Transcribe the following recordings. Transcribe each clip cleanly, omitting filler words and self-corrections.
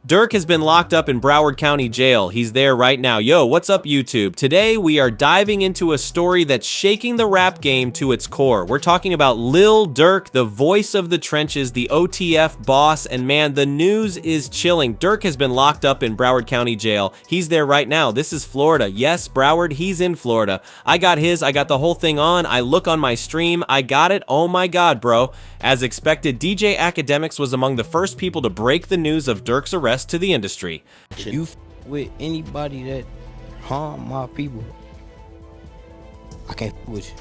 Durk has been locked up in Broward County Jail. He's there right now. Yo, what's up, YouTube? Today, we are diving into a story that's shaking the rap game to its core. We're talking about Lil Durk, the voice of the trenches, the OTF boss, and man, the news is chilling. Durk has been locked up in Broward County Jail. He's there right now. This is Florida. Yes, Broward, he's in Florida. I got the whole thing on. I look on my stream. I got it. Oh my God, bro. As expected, DJ Academics was among the first people to break the news of Durk's arrest to the industry. You with anybody that harm my people, I can't with you.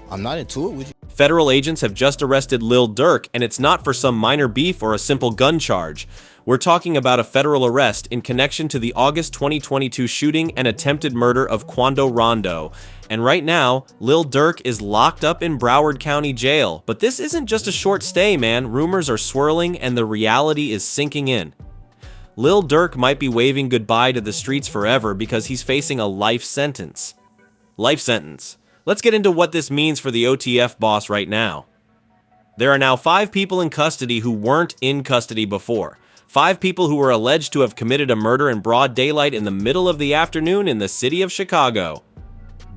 I'm not into it with you. Federal agents have just arrested Lil Durk, and it's not for some minor beef or a simple gun charge. We're talking about a federal arrest in connection to the August 2022 shooting and attempted murder of Quando Rondo. And right now, Lil Durk is locked up in Broward County Jail. But this isn't just a short stay, man. Rumors are swirling and the reality is sinking in. Lil Durk might be waving goodbye to the streets forever because he's facing a life sentence. Life sentence. Let's get into what this means for the OTF boss right now. There are now 5 people in custody who weren't in custody before. 5 people who were alleged to have committed a murder in broad daylight in the middle of the afternoon in the city of Chicago.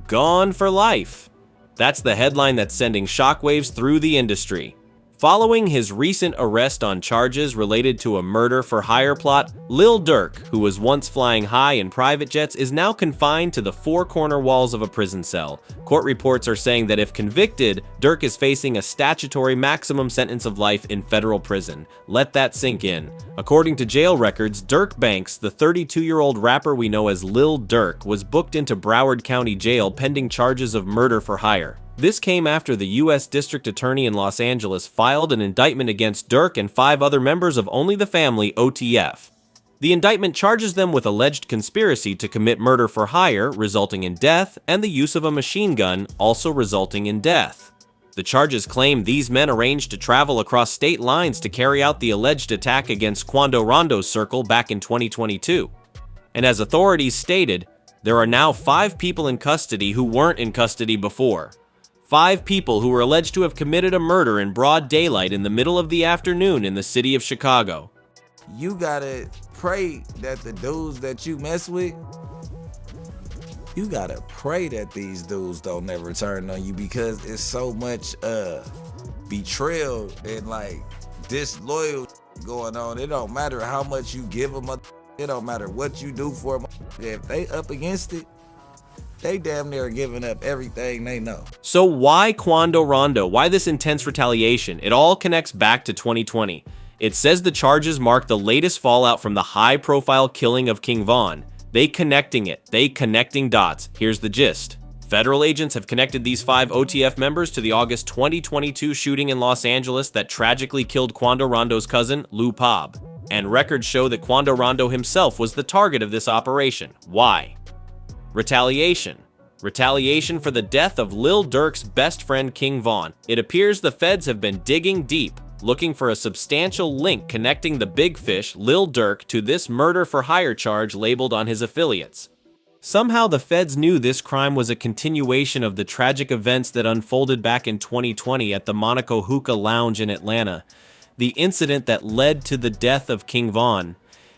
Gone for life. That's the headline that's sending shockwaves through the industry. Following his recent arrest on charges related to a murder-for-hire plot, Lil Durk, who was once flying high in private jets, is now confined to the 4 corner walls of a prison cell. Court reports are saying that if convicted, Durk is facing a statutory maximum sentence of life in federal prison. Let that sink in. According to jail records, Durk Banks, the 32-year-old rapper we know as Lil Durk, was booked into Broward County Jail pending charges of murder for hire. This came after the U.S. District Attorney in Los Angeles filed an indictment against Durk and 5 other members of Only the Family, OTF. The indictment charges them with alleged conspiracy to commit murder for hire, resulting in death, and the use of a machine gun, also resulting in death. The charges claim these men arranged to travel across state lines to carry out the alleged attack against Quando Rondo's circle back in 2022. And as authorities stated, there are now 5 people in custody who weren't in custody before. 5 people who were alleged to have committed a murder in broad daylight in the middle of the afternoon in the city of Chicago. You gotta pray that the dudes that you mess with, you gotta pray that these dudes don't never turn on you, because it's so much betrayal and like disloyal going on. It don't matter how much you give them, it don't matter what you do for them. If they up against it, they damn near giving up everything they know. So why Quando Rondo? Why this intense retaliation? It all connects back to 2020. It says the charges mark the latest fallout from the high-profile killing of King Von. They connecting dots. Here's the gist. Federal agents have connected these 5 OTF members to the August 2022 shooting in Los Angeles that tragically killed Quando Rondo's cousin, Lou Pab. And records show that Quando Rondo himself was the target of this operation. Why? Retaliation. Retaliation for the death of Lil Durk's best friend King Von. It appears the feds have been digging deep, looking for a substantial link connecting the big fish, Lil Durk, to this murder-for-hire charge labeled on his affiliates. Somehow the feds knew this crime was a continuation of the tragic events that unfolded back in 2020 at the Monaco Hookah Lounge in Atlanta, the incident that led to the death of King Von.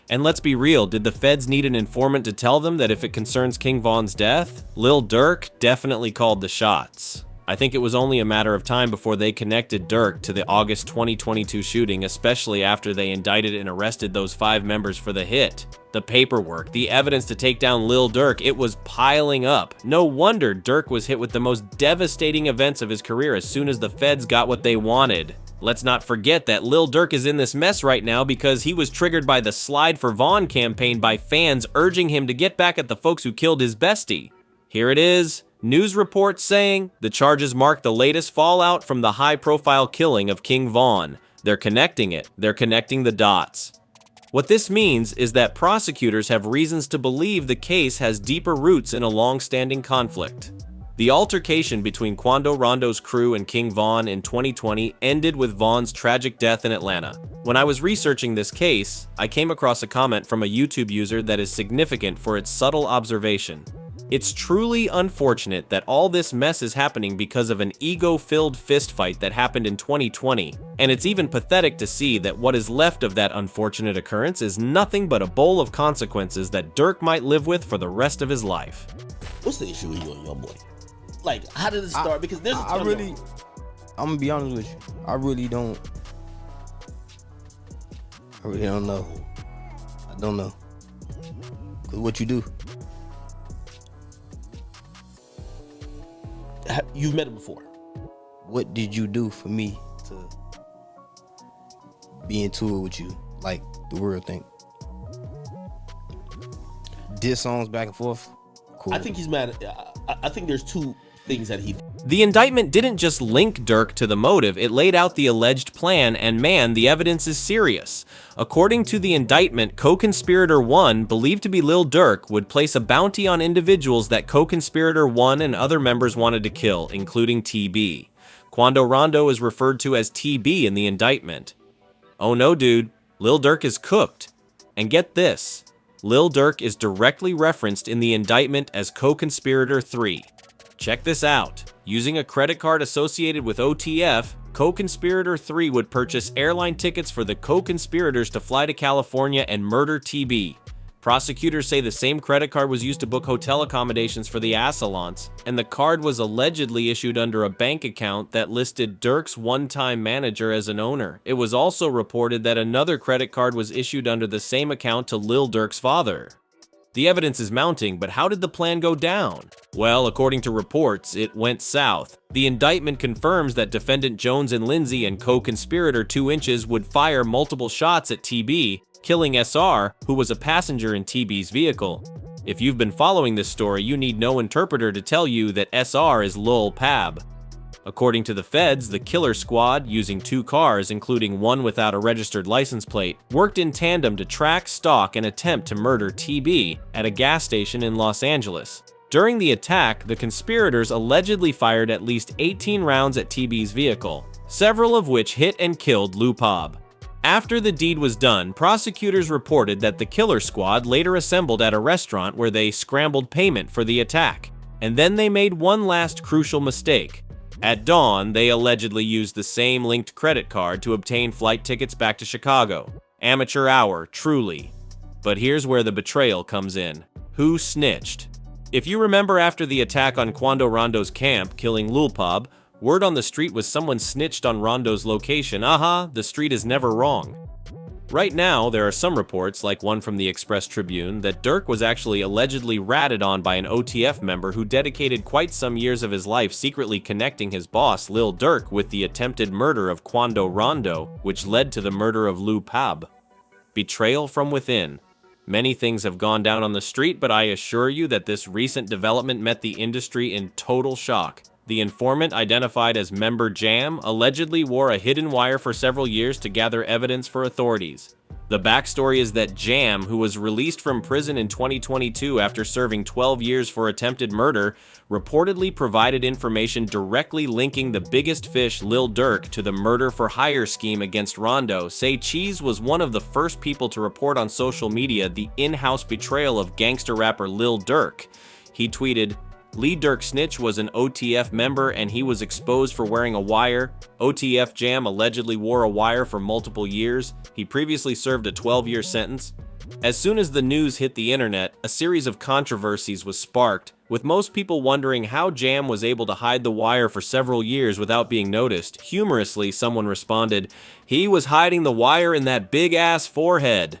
And let's be real, did the feds need an informant to tell them that if it concerns King Von's death? Lil Durk definitely called the shots. I think it was only a matter of time before they connected Durk to the August 2022 shooting, especially after they indicted and arrested those 5 members for the hit. The paperwork, the evidence to take down Lil Durk, it was piling up. No wonder Durk was hit with the most devastating events of his career as soon as the feds got what they wanted. Let's not forget that Lil Durk is in this mess right now because he was triggered by the Slide for Von campaign by fans urging him to get back at the folks who killed his bestie. Here it is. News reports saying the charges mark the latest fallout from the high-profile killing of King Von. They're connecting it. They're connecting the dots. What this means is that prosecutors have reasons to believe the case has deeper roots in a long-standing conflict. The altercation between Quando Rondo's crew and King Von in 2020 ended with Von's tragic death in Atlanta. When I was researching this case, I came across a comment from a YouTube user that is significant for its subtle observation. It's truly unfortunate that all this mess is happening because of an ego-filled fistfight that happened in 2020, and it's even pathetic to see that what is left of that unfortunate occurrence is nothing but a bowl of consequences that Durk might live with for the rest of his life. What's the issue with you and your boy? Like, how did it start? Because there's I'm gonna be honest with you. I really don't know. I don't know. 'Cause what you do? You've met him before. What did you do for me to be into it with you? Like the real thing. Diss songs back and forth. Cool. I think he's mad. I think there's two things that he did. The indictment didn't just link Durk to the motive, it laid out the alleged plan, and man, the evidence is serious. According to the indictment, co-conspirator 1, believed to be Lil Durk, would place a bounty on individuals that co-conspirator 1 and other members wanted to kill, including TB. Quando Rondo is referred to as TB in the indictment. Oh no, dude, Lil Durk is cooked. And get this, Lil Durk is directly referenced in the indictment as co-conspirator 3. Check this out. Using a credit card associated with OTF, co-conspirator 3 would purchase airline tickets for the co-conspirators to fly to California and murder TB. Prosecutors say the same credit card was used to book hotel accommodations for the Assailants, and the card was allegedly issued under a bank account that listed Durk's one-time manager as an owner. It was also reported that another credit card was issued under the same account to Lil Durk's father. The evidence is mounting, but how did the plan go down? Well, according to reports, it went south. The indictment confirms that defendant Jones and Lindsay and co-conspirator 2 Inches would fire multiple shots at TB, killing SR, who was a passenger in TB's vehicle. If you've been following this story, you need no interpreter to tell you that SR is Lil Pab. According to the feds, the killer squad, using 2 cars, including one without a registered license plate, worked in tandem to track, stalk, and attempt to murder TB at a gas station in Los Angeles. During the attack, the conspirators allegedly fired at least 18 rounds at TB's vehicle, several of which hit and killed Lil Pab. After the deed was done, prosecutors reported that the killer squad later assembled at a restaurant where they scrambled payment for the attack. And then they made one last crucial mistake. At dawn, they allegedly used the same linked credit card to obtain flight tickets back to Chicago. Amateur hour, truly. But here's where the betrayal comes in. Who snitched? If you remember, after the attack on Quando Rondo's camp, killing Lil Pab, word on the street was someone snitched on Rondo's location. Aha, the street is never wrong. Right now, there are some reports, like one from the Express Tribune, that Durk was actually allegedly ratted on by an OTF member who dedicated quite some years of his life secretly connecting his boss, Lil Durk, with the attempted murder of Quando Rondo, which led to the murder of Lil Pab. Betrayal from within. Many things have gone down on the street, but I assure you that this recent development met the industry in total shock. The informant, identified as member Jam, allegedly wore a hidden wire for several years to gather evidence for authorities. The backstory is that Jam, who was released from prison in 2022 after serving 12 years for attempted murder, reportedly provided information directly linking the biggest fish, Lil Durk, to the murder-for-hire scheme against Rondo. Say Cheese was one of the first people to report on social media the in-house betrayal of gangster rapper Lil Durk. He tweeted, Lil Durk Snitch was an OTF member and he was exposed for wearing a wire. OTF Jam allegedly wore a wire for multiple years. He previously served a 12-year sentence. As soon as the news hit the internet, a series of controversies was sparked, with most people wondering how Jam was able to hide the wire for several years without being noticed. Humorously, someone responded, "He was hiding the wire in that big-ass forehead."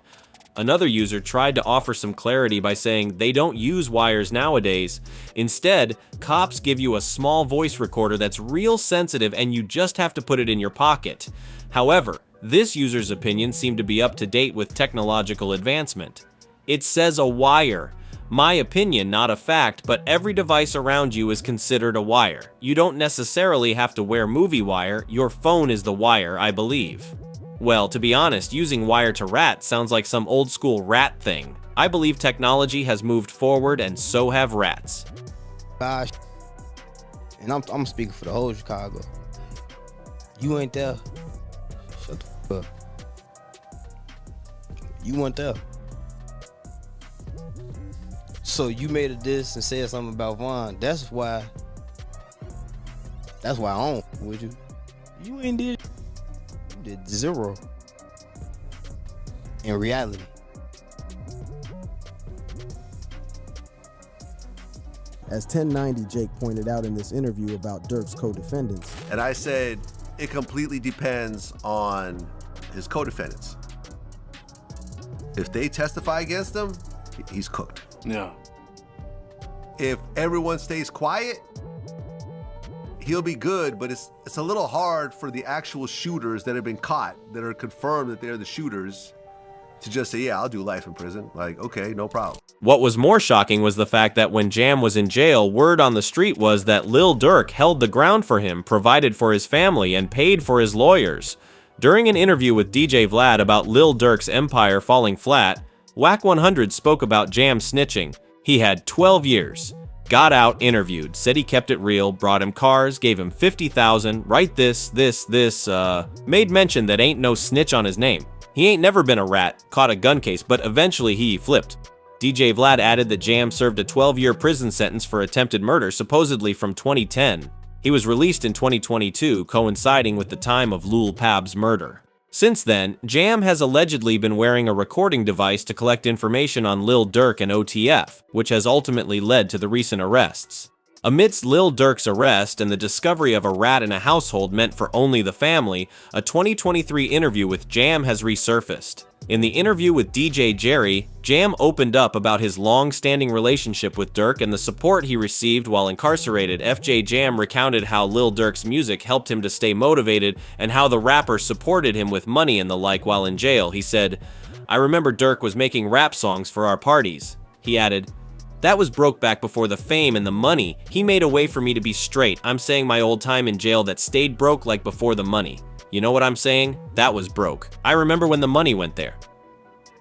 Another user tried to offer some clarity by saying they don't use wires nowadays. Instead, cops give you a small voice recorder that's real sensitive and you just have to put it in your pocket. However, this user's opinion seemed to be up to date with technological advancement. It says a wire. My opinion, not a fact, but every device around you is considered a wire. You don't necessarily have to wear movie wire, your phone is the wire, I believe. Well, to be honest, using wire to rat sounds like some old school rat thing. I believe technology has moved forward and so have rats. Gosh, and I'm speaking for the whole Chicago. You ain't there. Shut the fuck up. You weren't there. So you made a diss and said something about Von. That's why I don't with you. You ain't did. You did zero. In reality. As 1090 Jake pointed out in this interview about Durk's co-defendants. And I said, it completely depends on his co-defendants. If they testify against him, he's cooked. Yeah. If everyone stays quiet, he'll be good, but it's a little hard for the actual shooters that have been caught, that are confirmed that they're the shooters, to just say, yeah, I'll do life in prison. Like, okay, no problem. What was more shocking was the fact that when Jam was in jail, word on the street was that Lil Durk held the ground for him, provided for his family, and paid for his lawyers. During an interview with DJ Vlad about Lil Durk's empire falling flat, Wack 100 spoke about Jam snitching. He had 12 years. Got out, interviewed, said he kept it real, brought him cars, gave him 50,000, write this, made mention that ain't no snitch on his name. He ain't never been a rat, caught a gun case, but eventually he flipped. DJ Vlad added that Jam served a 12-year prison sentence for attempted murder, supposedly from 2010. He was released in 2022, coinciding with the time of Lul Pab's murder. Since then, Jam has allegedly been wearing a recording device to collect information on Lil Durk and OTF, which has ultimately led to the recent arrests. Amidst Lil Durk's arrest and the discovery of a rat in a household meant for only the family, a 2023 interview with Jam has resurfaced. In the interview with DJ Jerry, Jam opened up about his long-standing relationship with Durk and the support he received while incarcerated. FJ Jam recounted how Lil Durk's music helped him to stay motivated and how the rapper supported him with money and the like while in jail. He said, "I remember Durk was making rap songs for our parties." He added, "That was broke back before the fame and the money. He made a way for me to be straight. I'm saying my old time in jail that stayed broke like before the money. You know what I'm saying? That was broke. I remember when the money went there."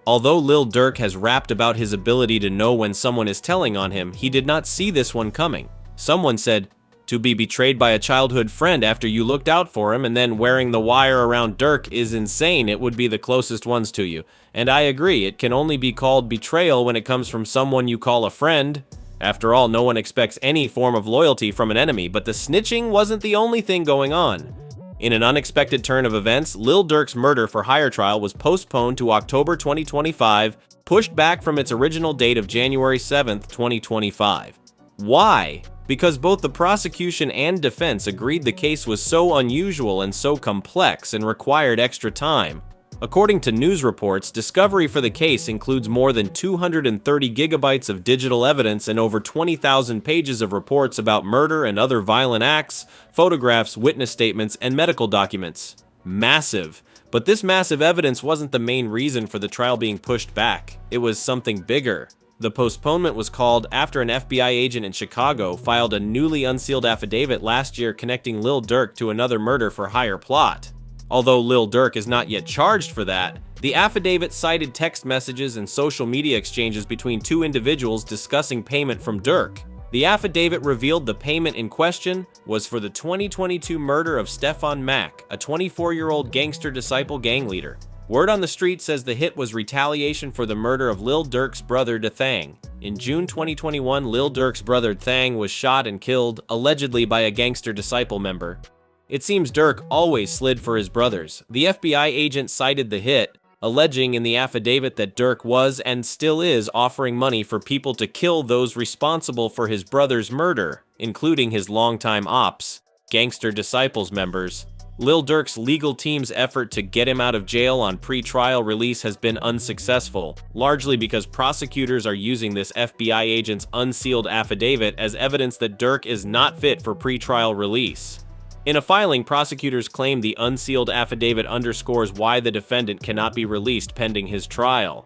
Although Lil Durk has rapped about his ability to know when someone is telling on him, he did not see this one coming. Someone said, "To be betrayed by a childhood friend after you looked out for him and then wearing the wire around Durk is insane. It would be the closest ones to you." And I agree, it can only be called betrayal when it comes from someone you call a friend. After all, no one expects any form of loyalty from an enemy, but the snitching wasn't the only thing going on. In an unexpected turn of events, Lil Durk's murder for hire trial was postponed to October 2025, pushed back from its original date of January 7th, 2025. Why? Because both the prosecution and defense agreed the case was so unusual and so complex and required extra time. According to news reports, discovery for the case includes more than 230 gigabytes of digital evidence and over 20,000 pages of reports about murder and other violent acts, photographs, witness statements, and medical documents. Massive. But this massive evidence wasn't the main reason for the trial being pushed back. It was something bigger. The postponement was called after an FBI agent in Chicago filed a newly unsealed affidavit last year connecting Lil Durk to another murder for hire plot. Although Lil Durk is not yet charged for that, the affidavit cited text messages and social media exchanges between two individuals discussing payment from Durk. The affidavit revealed the payment in question was for the 2022 murder of Stefan Mack, a 24-year-old gangster disciple gang leader. Word on the street says the hit was retaliation for the murder of Lil Durk's brother Thang. In June 2021, Lil Durk's brother Thang was shot and killed, allegedly by a gangster disciple member. It seems Durk always slid for his brothers. The FBI agent cited the hit, alleging in the affidavit that Durk was and still is offering money for people to kill those responsible for his brother's murder, including his longtime ops, gangster disciples members. Lil Durk's legal team's effort to get him out of jail on pre-trial release has been unsuccessful, largely because prosecutors are using this FBI agent's unsealed affidavit as evidence that Durk is not fit for pre-trial release. In a filing, prosecutors claim the unsealed affidavit underscores why the defendant cannot be released pending his trial.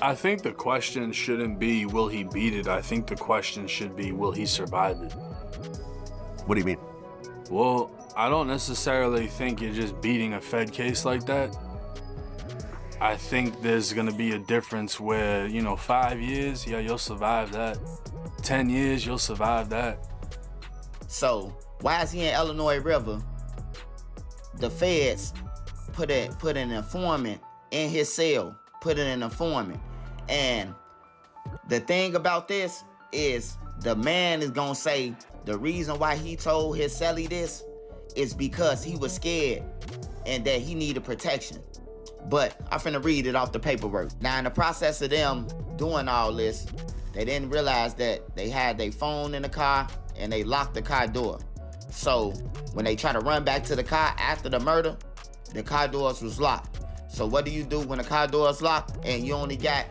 I think the question shouldn't be, will he beat it? I think the question should be, will he survive it? What do you mean? Well, I don't necessarily think you're just beating a Fed case like that. I think there's gonna be a difference where, 5 years, yeah, you'll survive that. 10 years, you'll survive that. So, why is he in Illinois River? The feds put an informant in his cell, put in an informant. And The thing about this is the man is gonna say the reason why he told his celly this is because he was scared and that he needed protection. But I'm finna read it off the paperwork. Now, in the process of them doing all this, they didn't realize that they had their phone in the car and they locked the car door. So when they try to run back to the car after the murder, the car doors was locked. So what do you do when the car door is locked and you only got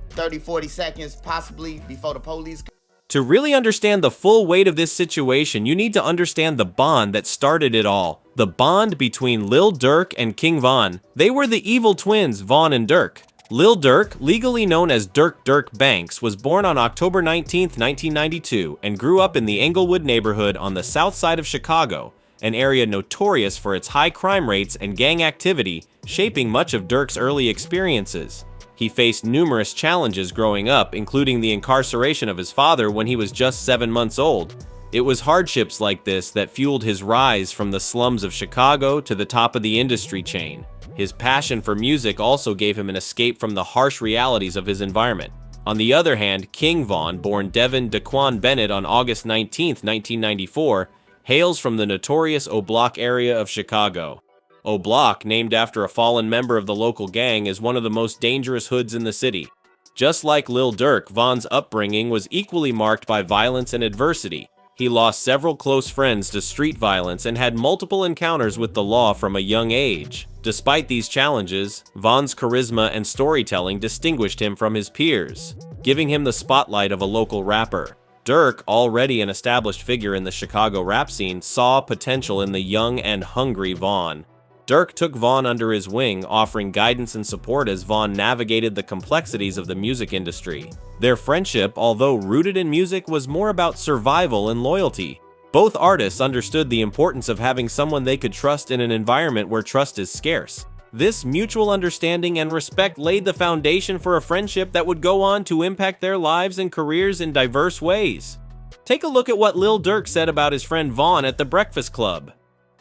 30, 40 seconds possibly before the police? To really understand the full weight of this situation, you need to understand the bond that started it all. The bond between Lil Durk and King Von. They were the evil twins, Von and Durk. Lil Durk, legally known as Durk Banks, was born on October 19, 1992, and grew up in the Englewood neighborhood on the south side of Chicago, an area notorious for its high crime rates and gang activity, shaping much of Durk's early experiences. He faced numerous challenges growing up, including the incarceration of his father when he was just 7 months old. It was hardships like this that fueled his rise from the slums of Chicago to the top of the industry chain. His passion for music also gave him an escape from the harsh realities of his environment. On the other hand, King Von, born Devin Daquan Bennett on August 19, 1994, hails from the notorious O Block area of Chicago. O Block, named after a fallen member of the local gang, is one of the most dangerous hoods in the city. Just like Lil Durk, Von's upbringing was equally marked by violence and adversity. He lost several close friends to street violence and had multiple encounters with the law from a young age. Despite these challenges, Von's charisma and storytelling distinguished him from his peers, giving him the spotlight of a local rapper. Durk, already an established figure in the Chicago rap scene, saw potential in the young and hungry Von. Durk took Von under his wing, offering guidance and support as Von navigated the complexities of the music industry. Their friendship, although rooted in music, was more about survival and loyalty. Both artists understood the importance of having someone they could trust in an environment where trust is scarce. This mutual understanding and respect laid the foundation for a friendship that would go on to impact their lives and careers in diverse ways. Take a look at what Lil Durk said about his friend Von at the Breakfast Club.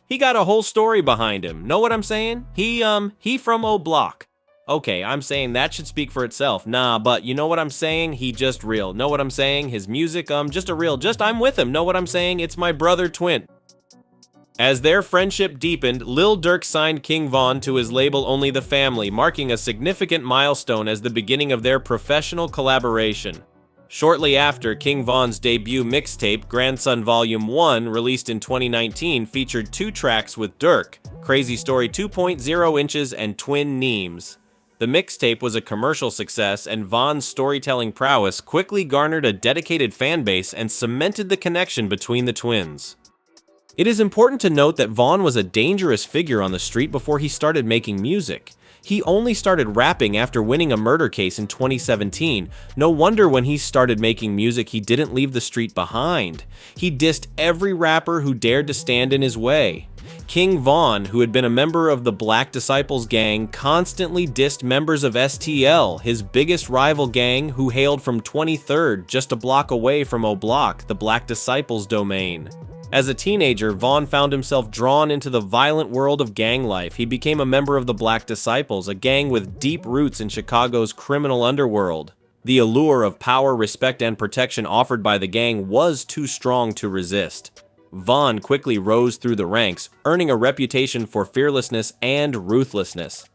He got a whole story behind him. Know what I'm saying? He from O Block. Okay, I'm saying that should speak for itself. Nah, but you know what I'm saying? He just real. Know what I'm saying? His music, I'm with him. Know what I'm saying? It's my brother twin. As their friendship deepened, Lil Durk signed King Von to his label Only the Family, marking a significant milestone as the beginning of their professional collaboration. Shortly after, King Von's debut mixtape, Grandson Volume 1, released in 2019, featured 2 tracks with Durk, Crazy Story 2.0 Inches and Twin Neems. The mixtape was a commercial success, and Von's storytelling prowess quickly garnered a dedicated fan base and cemented the connection between the twins. It is important to note that Von was a dangerous figure on the street before he started making music. He only started rapping after winning a murder case in 2017. No wonder when he started making music he didn't leave the street behind. He dissed every rapper who dared to stand in his way. King Von, who had been a member of the Black Disciples gang, constantly dissed members of STL, his biggest rival gang, who hailed from 23rd, just a block away from O Block, the Black Disciples domain. As a teenager, Von found himself drawn into the violent world of gang life. He became a member of the Black Disciples, a gang with deep roots in Chicago's criminal underworld. The allure of power, respect, and protection offered by the gang was too strong to resist. Von quickly rose through the ranks, earning a reputation for fearlessness and ruthlessness.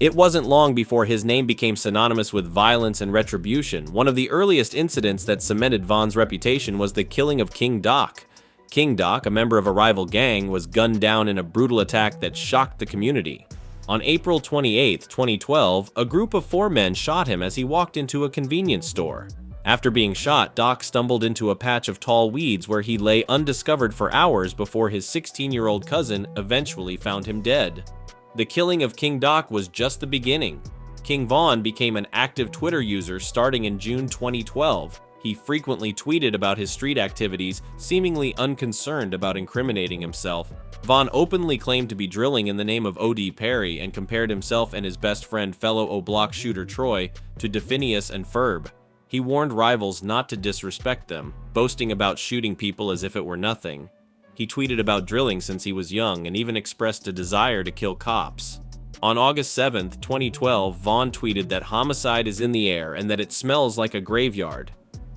It wasn't long before his name became synonymous with violence and retribution. One of the earliest incidents that cemented Von's reputation was the killing of King Doc. King Doc, a member of a rival gang, was gunned down in a brutal attack that shocked the community. On April 28, 2012, a group of 4 men shot him as he walked into a convenience store. After being shot, Doc stumbled into a patch of tall weeds where he lay undiscovered for hours before his 16-year-old cousin eventually found him dead. The killing of King Doc was just the beginning. King Von became an active Twitter user starting in June 2012. He frequently tweeted about his street activities, seemingly unconcerned about incriminating himself. Von openly claimed to be drilling in the name of O.D. Perry and compared himself and his best friend, fellow O Block shooter Troy, to Definius and Ferb. He warned rivals not to disrespect them, boasting about shooting people as if it were nothing. He tweeted about drilling since he was young and even expressed a desire to kill cops. On August 7, 2012, Vaughn tweeted that homicide is in the air and that it smells like a graveyard.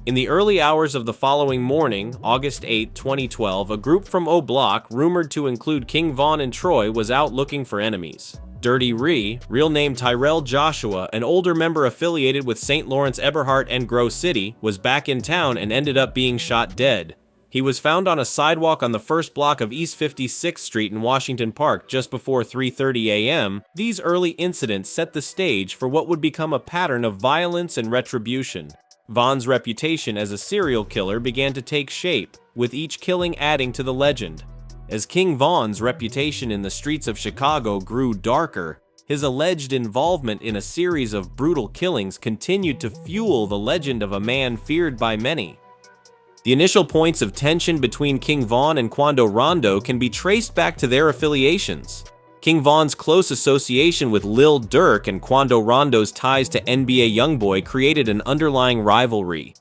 In the early hours of the following morning, August 8, 2012, a group from O Block, rumored to include King Von and Troy, was out looking for enemies. Dirty Ree, real name Tyrell Joshua, an older member affiliated with St. Lawrence Eberhart and Grove City, was back in town and ended up being shot dead. He was found on a sidewalk on the first block of East 56th Street in Washington Park just before 3:30 a.m. These early incidents set the stage for what would become a pattern of violence and retribution. Von's reputation as a serial killer began to take shape, with each killing adding to the legend. As King Von's reputation in the streets of Chicago grew darker, his alleged involvement in a series of brutal killings continued to fuel the legend of a man feared by many. The initial points of tension between King Von and Quando Rondo can be traced back to their affiliations. King Von's close association with Lil Durk and Quando Rondo's ties to NBA YoungBoy created an underlying rivalry.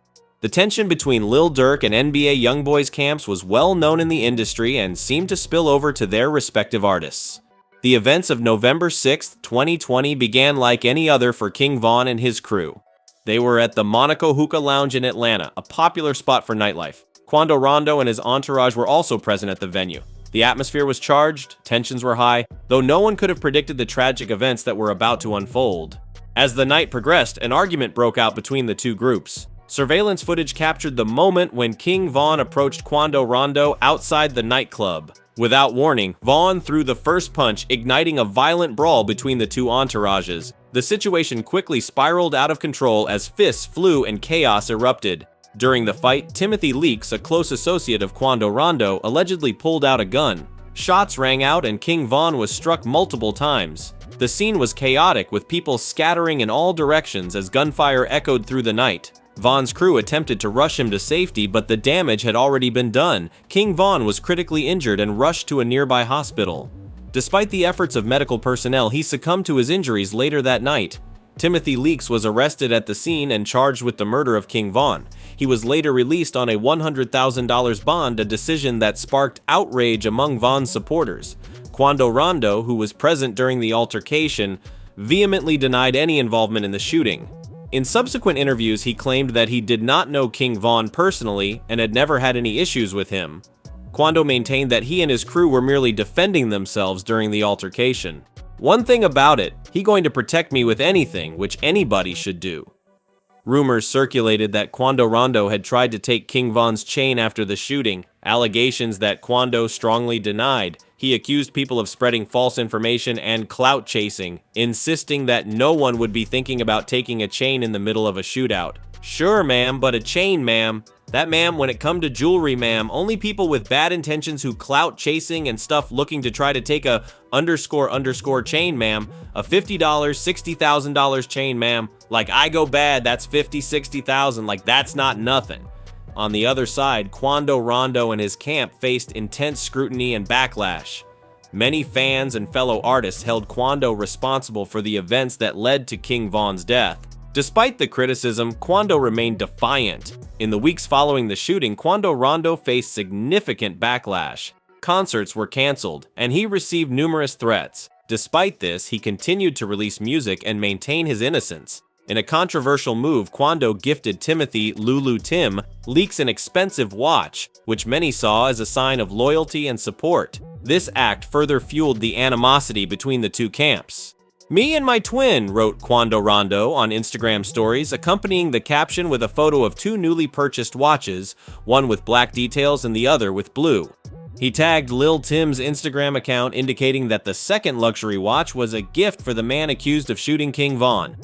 The tension between Lil Durk and NBA YoungBoy's camps was well known in the industry and seemed to spill over to their respective artists. The events of November 6, 2020 began like any other for King Von and his crew. They were at the Monaco Hookah Lounge in Atlanta, a popular spot for nightlife. Quando Rondo and his entourage were also present at the venue. The atmosphere was charged, tensions were high, though no one could have predicted the tragic events that were about to unfold. As the night progressed, an argument broke out between the two groups. Surveillance footage captured the moment when King Von approached Quando Rondo outside the nightclub. Without warning, Von threw the first punch, igniting a violent brawl between the two entourages. The situation quickly spiraled out of control as fists flew and chaos erupted. During the fight, Timothy Leaks, a close associate of Quando Rondo, allegedly pulled out a gun. Shots rang out and King Von was struck multiple times. The scene was chaotic, with people scattering in all directions as gunfire echoed through the night. Von's crew attempted to rush him to safety, but the damage had already been done. King Von was critically injured and rushed to a nearby hospital. Despite the efforts of medical personnel, he succumbed to his injuries later that night. Timothy Leaks was arrested at the scene and charged with the murder of King Von. He was later released on a $100,000 bond, a decision that sparked outrage among Von's supporters. Quando Rondo, who was present during the altercation, vehemently denied any involvement in the shooting. In subsequent interviews, he claimed that he did not know King Von personally and had never had any issues with him. Quando maintained that he and his crew were merely defending themselves during the altercation. "One thing about it, he going to protect me with anything, which anybody should do." Rumors circulated that Quando Rondo had tried to take King Von's chain after the shooting, allegations that Quando strongly denied. He accused people of spreading false information and clout chasing, insisting that no one would be thinking about taking a chain in the middle of a shootout. "Sure, ma'am, but a chain, ma'am. That, ma'am, when it come to jewelry, ma'am, only people with bad intentions who clout chasing and stuff looking to try to take a __ chain, ma'am. A $50, $60,000 chain, ma'am. Like, I go bad, that's 50, 60,000, like that's not nothing." On the other side, Quando Rondo and his camp faced intense scrutiny and backlash. Many fans and fellow artists held Quando responsible for the events that led to King Von's death. Despite the criticism, Quando remained defiant. In the weeks following the shooting, Quando Rondo faced significant backlash. Concerts were canceled, and he received numerous threats. Despite this, he continued to release music and maintain his innocence. In a controversial move, Quando gifted Timothy "Lulu Tim" Leaks an expensive watch, which many saw as a sign of loyalty and support. This act further fueled the animosity between the two camps. "Me and my twin," wrote Quando Rondo on Instagram stories, accompanying the caption with a photo of two newly purchased watches, one with black details and the other with blue. He tagged Lil Tim's Instagram account, indicating that the second luxury watch was a gift for the man accused of shooting King Von.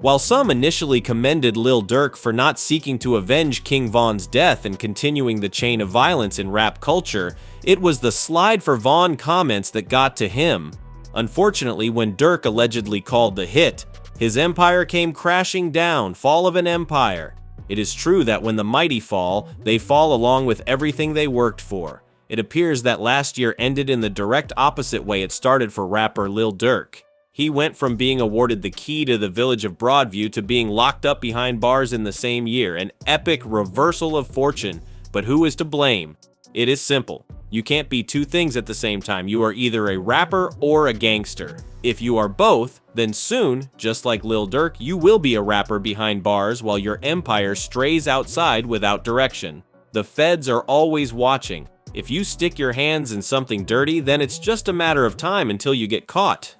While some initially commended Lil Durk for not seeking to avenge King Von's death and continuing the chain of violence in rap culture, it was the slide for Von comments that got to him. Unfortunately, when Durk allegedly called the hit, his empire came crashing down, fall of an empire. It is true that when the mighty fall, they fall along with everything they worked for. It appears that last year ended in the direct opposite way it started for rapper Lil Durk. He went from being awarded the key to the village of Broadview to being locked up behind bars in the same year, an epic reversal of fortune. But who is to blame? It is simple. You can't be two things at the same time. You are either a rapper or a gangster. If you are both, then soon, just like Lil Durk, you will be a rapper behind bars while your empire strays outside without direction. The feds are always watching. If you stick your hands in something dirty, then it's just a matter of time until you get caught.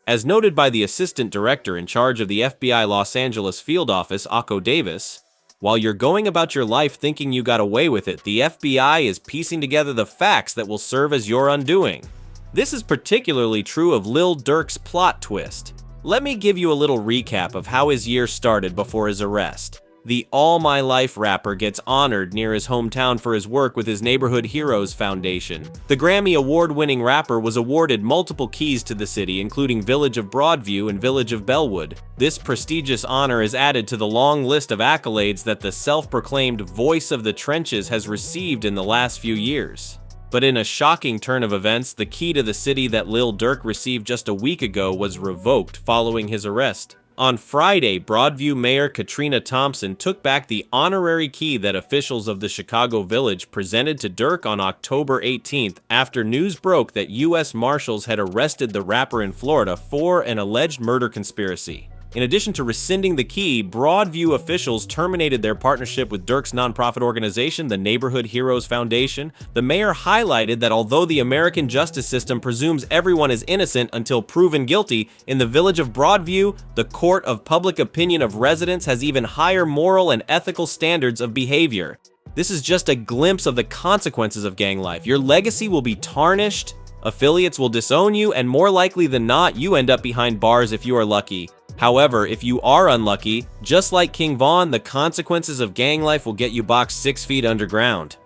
As noted by the assistant director in charge of the FBI Los Angeles field office, Akko Davis, while you're going about your life thinking you got away with it, the FBI is piecing together the facts that will serve as your undoing. This is particularly true of Lil Durk's plot twist. Let me give you a little recap of how his year started before his arrest. The All My Life rapper gets honored near his hometown for his work with his Neighborhood Heroes Foundation. The Grammy Award-winning rapper was awarded multiple keys to the city, including Village of Broadview and Village of Bellwood. This prestigious honor is added to the long list of accolades that the self-proclaimed voice of the trenches has received in the last few years. But in a shocking turn of events, the key to the city that Lil Durk received just a week ago was revoked following his arrest. On Friday, Broadview Mayor Katrina Thompson took back the honorary key that officials of the Chicago Village presented to Durk on October 18th after news broke that U.S. Marshals had arrested the rapper in Florida for an alleged murder conspiracy. In addition to rescinding the key, Broadview officials terminated their partnership with Durk's nonprofit organization, the Neighborhood Heroes Foundation. The mayor highlighted that although the American justice system presumes everyone is innocent until proven guilty, in the village of Broadview, the court of public opinion of residents has even higher moral and ethical standards of behavior. This is just a glimpse of the consequences of gang life. Your legacy will be tarnished, affiliates will disown you, and more likely than not, you end up behind bars if you are lucky. However, if you are unlucky, just like King Von, the consequences of gang life will get you boxed 6 feet underground.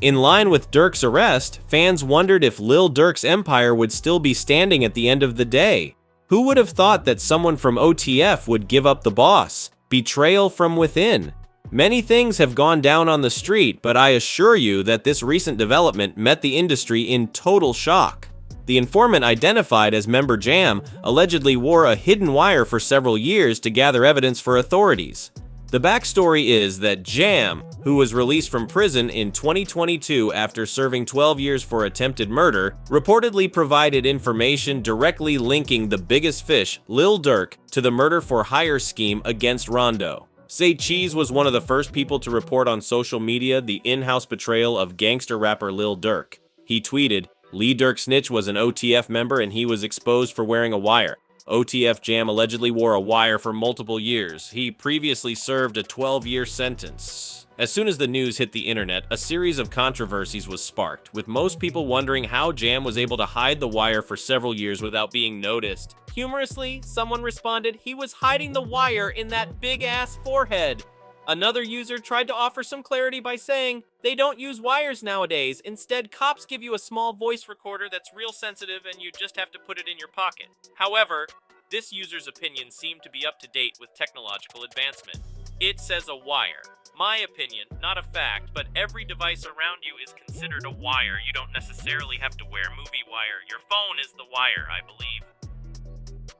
In line with Durk's arrest, fans wondered if Lil Durk's empire would still be standing at the end of the day. Who would have thought that someone from OTF would give up the boss? Betrayal from within. Many things have gone down on the street, but I assure you that this recent development met the industry in total shock. The informant, identified as member Jam, allegedly wore a hidden wire for several years to gather evidence for authorities. The backstory is that Jam, who was released from prison in 2022 after serving 12 years for attempted murder, reportedly provided information directly linking the biggest fish, Lil Durk, to the murder-for-hire scheme against Rondo. Say Cheese was one of the first people to report on social media the in-house betrayal of gangster rapper Lil Durk. He tweeted, "Lee Durk Snitch was an OTF member and he was exposed for wearing a wire. OTF Jam allegedly wore a wire for multiple years. He previously served a 12-year sentence." As soon as the news hit the internet, a series of controversies was sparked, with most people wondering how Jam was able to hide the wire for several years without being noticed. Humorously, someone responded, "He was hiding the wire in that big-ass forehead." Another user tried to offer some clarity by saying, "They don't use wires nowadays. Instead, cops give you a small voice recorder that's real sensitive and you just have to put it in your pocket." However, this user's opinion seemed to be up to date with technological advancement. It says a wire. My opinion, not a fact, but every device around you is considered a wire. You don't necessarily have to wear movie wire. Your phone is the wire, I believe.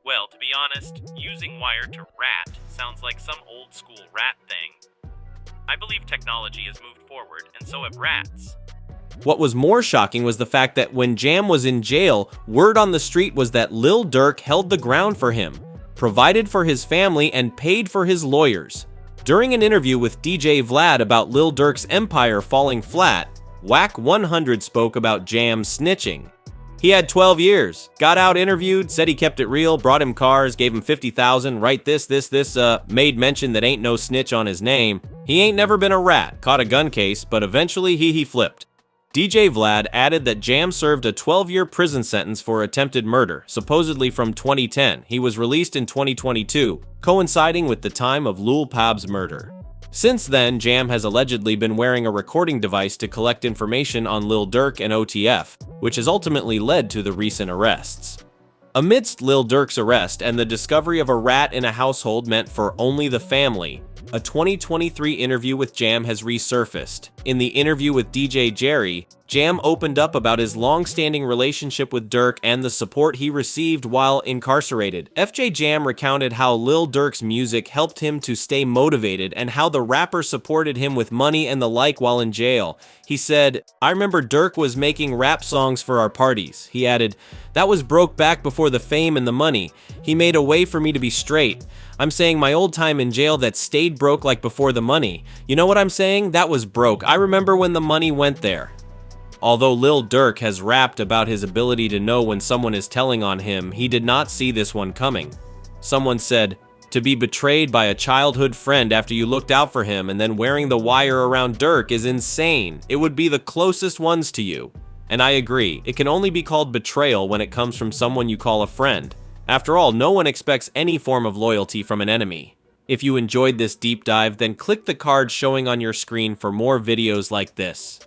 Well, to be honest, using wire to rat sounds like some old school rat thing. I believe technology has moved forward, and so have rats. What was more shocking was the fact that when Jam was in jail, word on the street was that Lil Durk held the ground for him, provided for his family, and paid for his lawyers. During an interview with DJ Vlad about Lil Durk's empire falling flat, Wack 100 spoke about Jam snitching. He had 12 years, got out interviewed, said he kept it real, brought him cars, gave him 50,000, right this, made mention that ain't no snitch on his name. He ain't never been a rat, caught a gun case, but eventually he flipped. DJ Vlad added that Jam served a 12-year prison sentence for attempted murder, supposedly from 2010. He was released in 2022, coinciding with the time of Lul Pab's murder. Since then, Jam has allegedly been wearing a recording device to collect information on Lil Durk and OTF, which has ultimately led to the recent arrests. Amidst Lil Durk's arrest and the discovery of a rat in a household meant for only the family, A 2023 interview with Jam has resurfaced. In the interview with DJ Jerry, Jam opened up about his long-standing relationship with Durk and the support he received while incarcerated. FJ Jam recounted how Lil Durk's music helped him to stay motivated and how the rapper supported him with money and the like while in jail. He said, "I remember Durk was making rap songs for our parties." He added, "That was broke back before the fame and the money. He made a way for me to be straight. I'm saying my old time in jail that stayed broke like before the money. You know what I'm saying? That was broke. I remember when the money went there." Although Lil Durk has rapped about his ability to know when someone is telling on him, he did not see this one coming. Someone said, "To be betrayed by a childhood friend after you looked out for him and then wearing the wire around Durk is insane. It would be the closest ones to you." And I agree, it can only be called betrayal when it comes from someone you call a friend. After all, no one expects any form of loyalty from an enemy. If you enjoyed this deep dive, then click the card showing on your screen for more videos like this.